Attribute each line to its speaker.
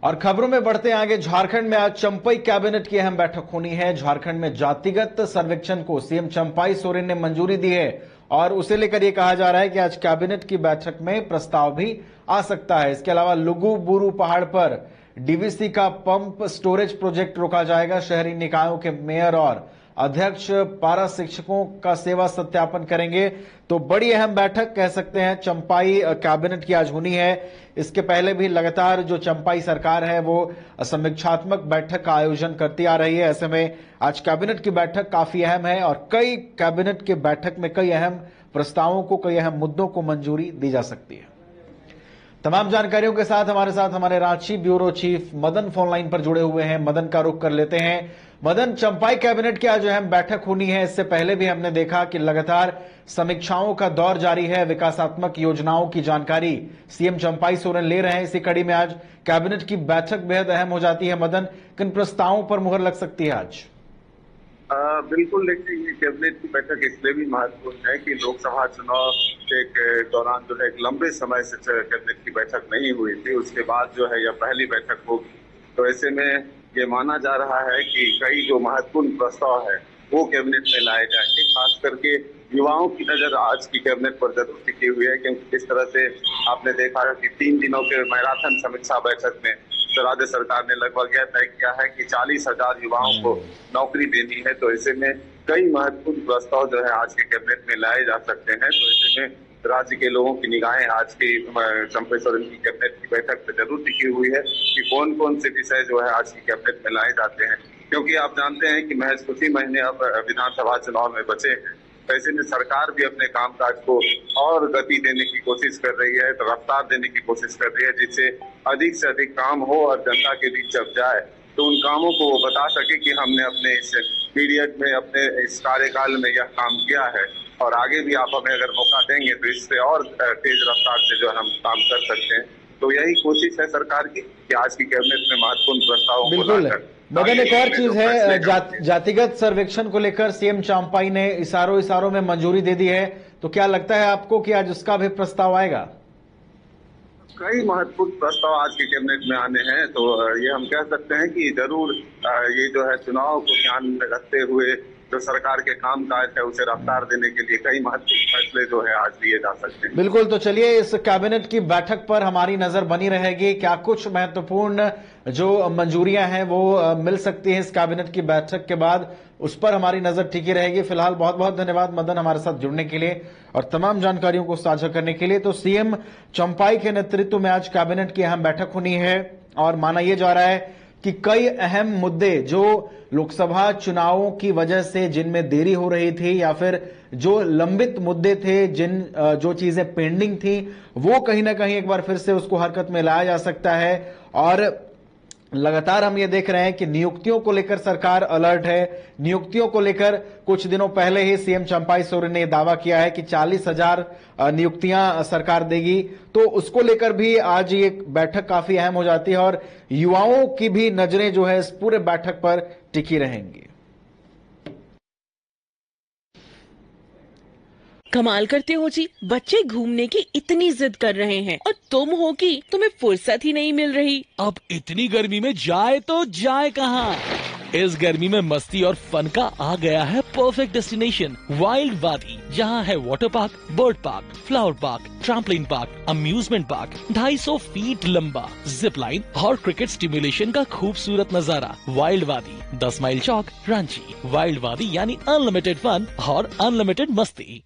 Speaker 1: और खबरों में बढ़ते आगे, झारखंड में आज चंपई कैबिनेट की अहम बैठक होनी है। झारखंड में जातिगत सर्वेक्षण को सीएम चंपई सोरेन ने मंजूरी दी है और उसे लेकर यह कहा जा रहा है कि आज कैबिनेट की बैठक में प्रस्ताव भी आ सकता है। इसके अलावा लुगु बुरु पहाड़ पर डीवीसी का पंप स्टोरेज प्रोजेक्ट रोका जाएगा। शहरी निकायों के मेयर और अध्यक्ष पारा शिक्षकों का सेवा सत्यापन करेंगे। तो बड़ी अहम बैठक कह सकते हैं चंपई कैबिनेट की आज होनी है। इसके पहले भी लगातार जो चंपई सरकार है वो समीक्षात्मक बैठक का आयोजन करती आ रही है। ऐसे में आज कैबिनेट की बैठक काफी अहम है और कई कैबिनेट की बैठक में कई अहम प्रस्तावों को, कई अहम मुद्दों को मंजूरी दी जा सकती है। तमाम जानकारियों के साथ हमारे Ranchi bureau chief Madan phone line पर जुड़े हुए हैं। मदन का रुख कर लेते हैं। मदन, चंपई कैबिनेट की आज अहम बैठक होनी है। इससे पहले भी हमने देखा कि लगातार समीक्षाओं का दौर जारी है। विकासात्मक योजनाओं की जानकारी सीएम चंपई सोरेन ले रहे हैं। इसी कड़ी में आज कैबिनेट की बैठक बेहद अहम हो जाती है। मदन, किन प्रस्तावों पर मुहर लग सकती है आज?
Speaker 2: बिल्कुल, देखिए ये कैबिनेट की बैठक इसलिए भी महत्वपूर्ण है कि लोकसभा चुनाव के दौरान जो है एक लंबे समय से कैबिनेट की बैठक नहीं हुई थी। उसके बाद जो है यह पहली बैठक होगी। तो ऐसे में ये माना जा रहा है कि कई जो महत्वपूर्ण प्रस्ताव है वो कैबिनेट में लाए जाएंगे। खास करके युवाओं की नजर आज की कैबिनेट पर जरूर टिकी हुई है, क्योंकि जिस तरह से आपने देखा कि 3 दिनों के मैराथन समीक्षा बैठक में राज्य सरकार ने लगभग यह तय किया है कि 40,000 युवाओं को नौकरी देनी है। तो ऐसे में कई महत्वपूर्ण प्रस्ताव जो है आज के कैबिनेट में लाए जा सकते हैं। तो ऐसे में राज्य के लोगों की निगाहें आज की चंपई सोरेन की कैबिनेट की बैठक पर जरूर टिकी हुई है कि कौन कौन से विषय जो है आज की कैबिनेट में लाए जाते हैं। क्योंकि आप जानते हैं कि महज कुछ ही महीने अब विधानसभा चुनाव में बचे हैं। ऐसे में सरकार भी अपने कामकाज को और गति देने की कोशिश कर रही है, तो रफ्तार देने की कोशिश कर रही है, जिससे अधिक से अधिक काम हो और जनता के बीच जब जाए तो उन कामों को वो बता सके कि हमने अपने इस पीरियड में, अपने इस कार्यकाल में यह काम किया है और आगे भी आप हमें अगर मौका देंगे तो इससे और तेज रफ्तार से जो हम काम कर सकते हैं। तो यही कोशिश है सरकार की कि आज की कैबिनेट में महत्वपूर्ण प्रस्तावों को लाकर।
Speaker 1: मदन, एक और चीज है, जातिगत सर्वेक्षण को लेकर सीएम चंपई ने इशारों में मंजूरी दे दी है। तो क्या लगता है आपको कि आज उसका भी प्रस्ताव आएगा?
Speaker 2: कई महत्वपूर्ण प्रस्ताव आज के कैबिनेट में आने हैं। तो ये हम कह सकते हैं कि जरूर ये जो है चुनाव को ध्यान में रखते हुए जो सरकार के कामकाज है उसे रफ्तार देने के लिए कई महत्वपूर्ण फैसले जो है आज लिए जा सकते हैं।
Speaker 1: बिल्कुल, तो चलिए इस कैबिनेट की बैठक पर हमारी नजर बनी रहेगी। क्या कुछ महत्वपूर्ण जो मंजूरियां हैं वो मिल सकती हैं इस कैबिनेट की बैठक के बाद, उस पर हमारी नजर टिकी रहेगी। फिलहाल बहुत बहुत धन्यवाद मदन, हमारे साथ जुड़ने के लिए और तमाम जानकारियों को साझा करने के लिए। तो सीएम चंपई के नेतृत्व में आज कैबिनेट की अहम बैठक होनी है और माना यह जा रहा है कि कई अहम मुद्दे जो लोकसभा चुनावों की वजह से जिनमें देरी हो रही थी या फिर जो लंबित मुद्दे थे, जो चीजें पेंडिंग थी, वो कहीं ना कहीं एक बार फिर से उसको हरकत में लाया जा सकता है। और लगातार हम ये देख रहे हैं कि नियुक्तियों को लेकर सरकार अलर्ट है। नियुक्तियों को लेकर कुछ दिनों पहले ही सीएम चंपई सोरेन ने दावा किया है कि 40,000 नियुक्तियां सरकार देगी। तो उसको लेकर भी आज ये बैठक काफी अहम हो जाती है और युवाओं की भी नजरें जो है इस पूरे बैठक पर टिकी रहेंगी।
Speaker 3: कमाल करते हो जी, बच्चे घूमने की इतनी जिद कर रहे हैं और तुम हो कि तुम्हें फुर्सत ही नहीं मिल रही।
Speaker 4: अब इतनी गर्मी में जाए तो जाए कहाँ? इस गर्मी में मस्ती और फन का आ गया है परफेक्ट डेस्टिनेशन, वाइल्ड वादी, जहाँ है water park, bird park, flower park, trampoline park, amusement park, 250 feet लंबा, जिप लाइन और क्रिकेट स्टिमुलेशन का खूबसूरत नजारा। वाइल्ड वादी, 10 माइल चौक, रांची। वाइल्ड वादी यानी अनलिमिटेड फन और अनलिमिटेड मस्ती।